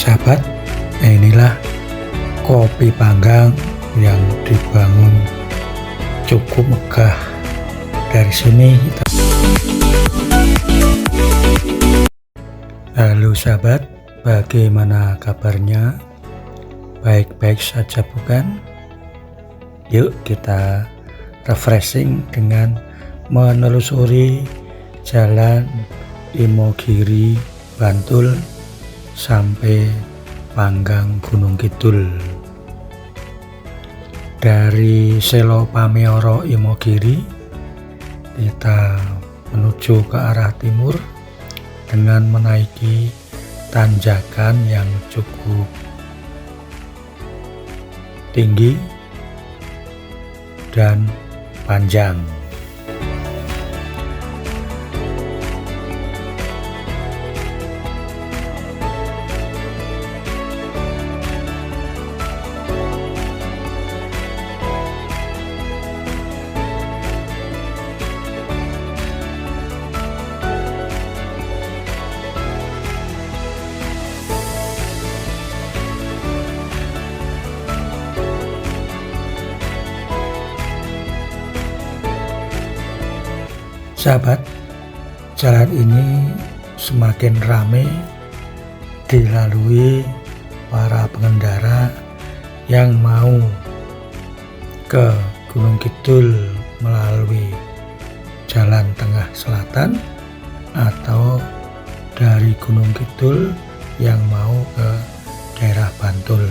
Sahabat, inilah kopi panggang yang dibangun cukup megah. Dari sini kita... Halo sahabat, bagaimana kabarnya? Baik-baik saja bukan? Yuk kita refreshing dengan menelusuri jalan Imogiri, Bantul sampai Panggang Gunung Kidul. Dari Selo Pameoro Imogiri kita menuju ke arah timur dengan menaiki tanjakan yang cukup tinggi dan panjang. Sahabat, jalan ini semakin ramai dilalui para pengendara yang mau ke Gunung Kidul melalui jalan tengah selatan atau dari Gunung Kidul yang mau ke daerah Bantul.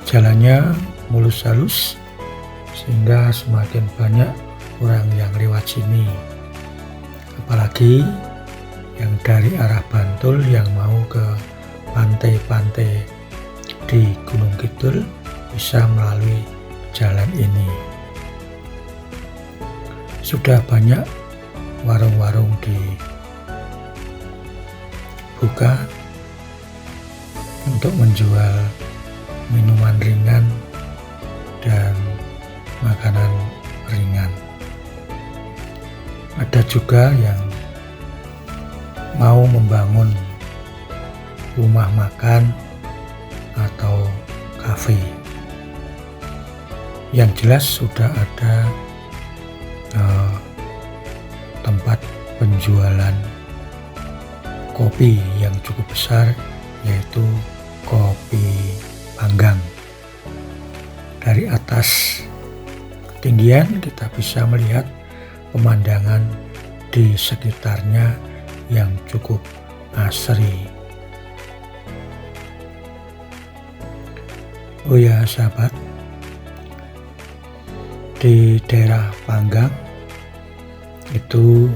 Jalannya mulus halus sehingga semakin banyak orang yang lewat sini, apalagi yang dari arah Bantul yang mau ke pantai-pantai di Gunung Kidul bisa melalui jalan ini. Sudah banyak warung-warung dibuka untuk menjual minuman ringan dan makanan ringan. Ada juga yang mau membangun rumah makan atau kafe. Yang jelas sudah ada tempat penjualan kopi yang cukup besar, yaitu kopi panggang. Dari atas ketinggian kita bisa melihat pemandangan di sekitarnya yang cukup asri. Oh ya sahabat, di daerah Panggang itu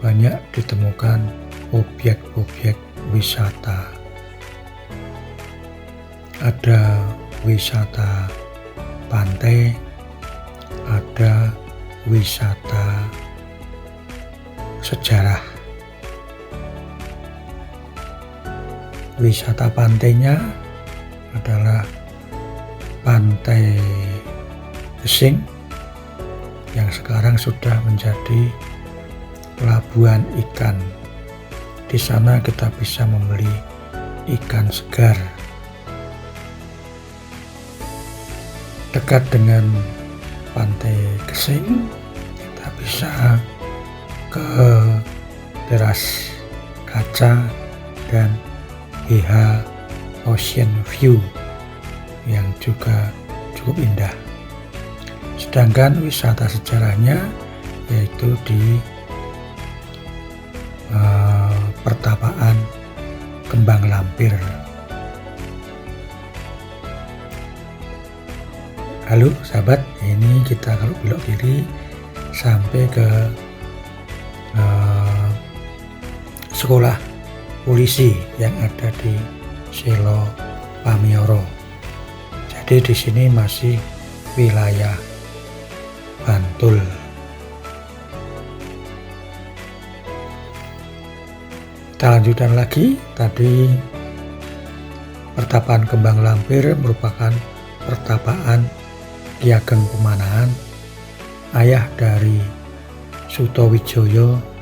banyak ditemukan objek-objek wisata. Ada wisata pantai, ada wisata sejarah. Wisata pantainya adalah Pantai Gesing yang sekarang sudah menjadi pelabuhan ikan. Di sana kita bisa membeli ikan segar. Dekat dengan Pantai Gesing kita bisa ke teras kaca dan BH Ocean View yang juga cukup indah. Sedangkan wisata sejarahnya yaitu di pertapaan Kembang Lampir. Halo sahabat, ini kita kalau belok kiri sampai ke sekolah polisi yang ada di Selo Pameoro. Jadi di sini masih wilayah Bantul. Kita lanjutkan lagi. Tadi pertapaan Kembang Lampir merupakan pertapaan Ki Ageng Pemanahan, ayah dari Sutowijoyo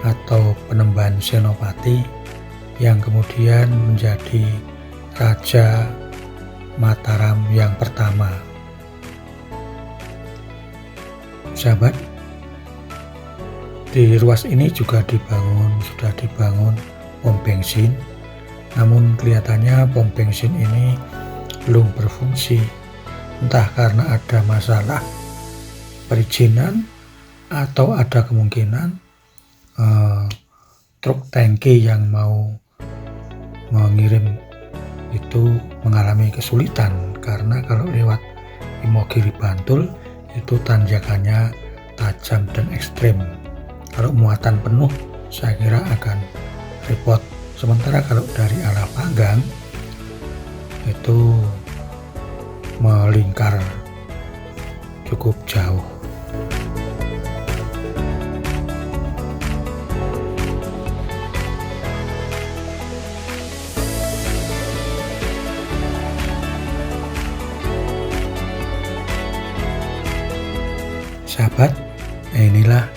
atau Penemban Senopati yang kemudian menjadi Raja Mataram yang pertama. Sahabat, di ruas ini juga sudah dibangun pom bensin, namun kelihatannya pom bensin ini belum berfungsi, entah karena ada masalah perizinan atau ada kemungkinan truk tangki yang mau mengirim itu mengalami kesulitan, karena kalau lewat Imogiri Bantul itu tanjakannya tajam dan ekstrim. Kalau muatan penuh saya kira akan repot. Sementara kalau dari arah Panggang itu melingkar cukup jauh. Sahabat, inilah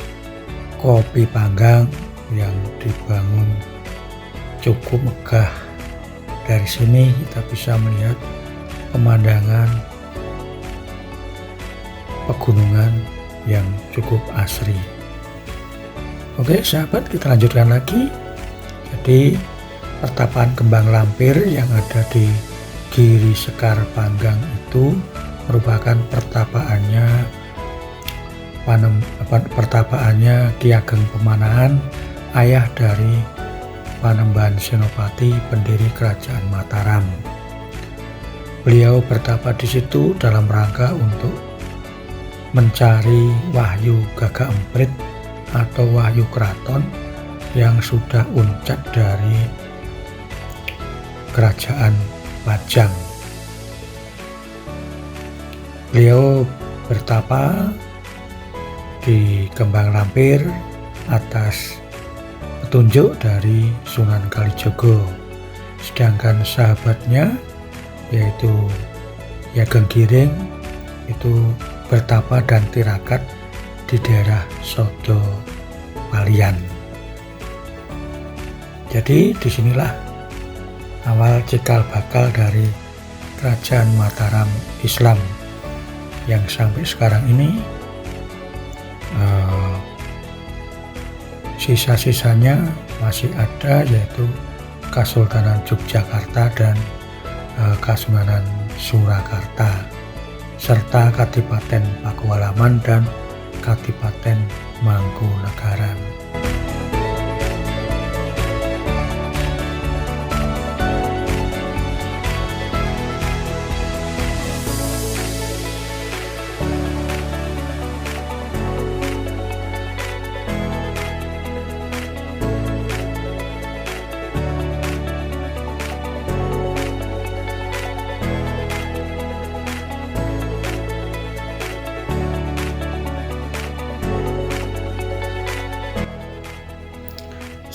Kopi Panggang yang dibangun cukup megah. Dari sini kita bisa melihat pemandangan pegunungan yang cukup asri. Oke sahabat, kita lanjutkan lagi. Jadi pertapaan Kembang Lampir yang ada di Giri Sekar Panggang itu merupakan pertapaannya Ki Ageng Pemanahan, ayah dari Panembahan Senopati, pendiri Kerajaan Mataram. Beliau bertapa di situ dalam rangka untuk mencari wahyu Gagak Emprit atau wahyu keraton yang sudah uncak dari Kerajaan Pajang. Beliau bertapa di Kembang Lampir atas petunjuk dari Sunan Kalijogo, sedangkan sahabatnya yaitu Ki Ageng Giring itu bertapa dan tirakat di daerah Sodo Palian. Jadi disinilah awal cikal bakal dari Kerajaan Mataram Islam yang sampai sekarang ini sisa-sisanya masih ada, yaitu Kesultanan Yogyakarta dan Kasunanan Surakarta, serta Kadipaten Pakualaman dan Kadipaten Mangkunegaran.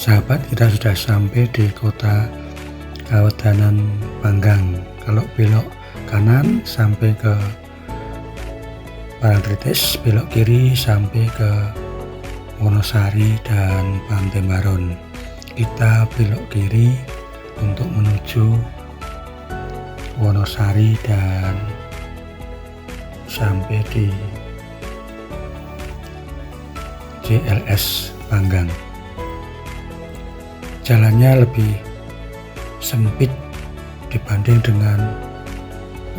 Sahabat, kita sudah sampai di kota Kawedanan Panggang. Kalau belok kanan sampai ke Parangtritis, belok kiri sampai ke Wonosari dan Pantembaron. Kita belok kiri untuk menuju Wonosari dan sampai di JLS Panggang. Jalannya lebih sempit dibanding dengan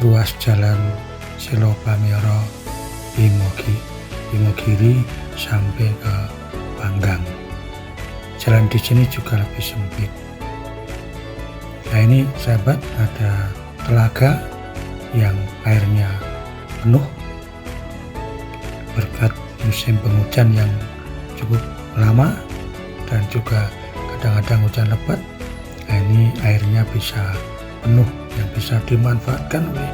ruas jalan Selopamiro Imogiri sampai ke Panggang. Jalan di sini juga lebih sempit. Nah ini sahabat, ada telaga yang airnya penuh berkat musim penghujan yang cukup lama dan juga kadang-kadang hujan lebat. Nah ini airnya bisa penuh yang bisa dimanfaatkan oleh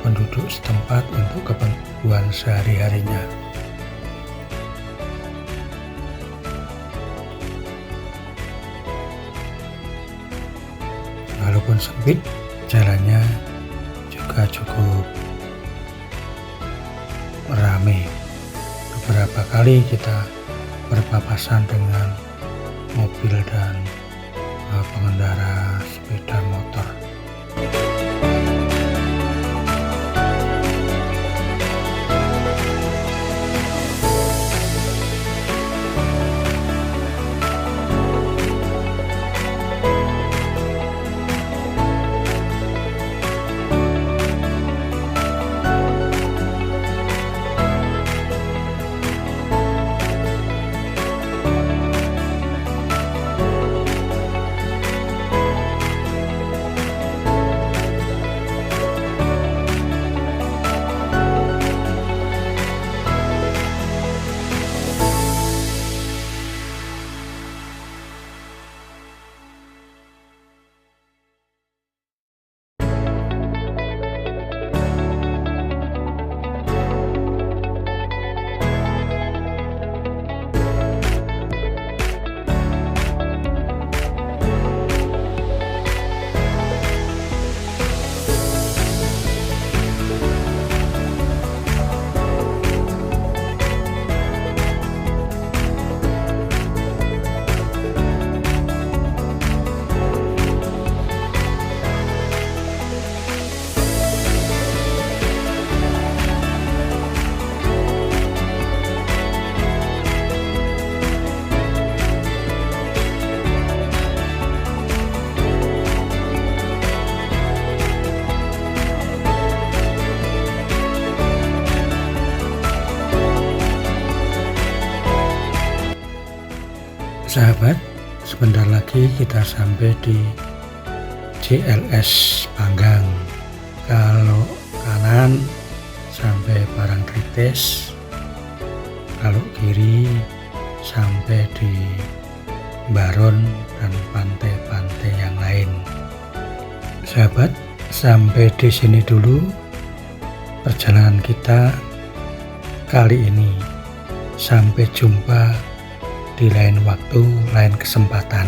penduduk setempat untuk keperluan sehari-harinya. Walaupun sempit, jalannya juga cukup ramai. Beberapa kali kita berpapasan dengan mobil dan pengendara sepeda motor. Sahabat, sebentar lagi kita sampai di JLS Panggang. Kalau kanan sampai Parangtritis, kalau kiri sampai di Baron dan pantai-pantai yang lain. Sahabat, sampai di sini dulu perjalanan kita kali ini. Sampai jumpa di lain waktu, lain kesempatan.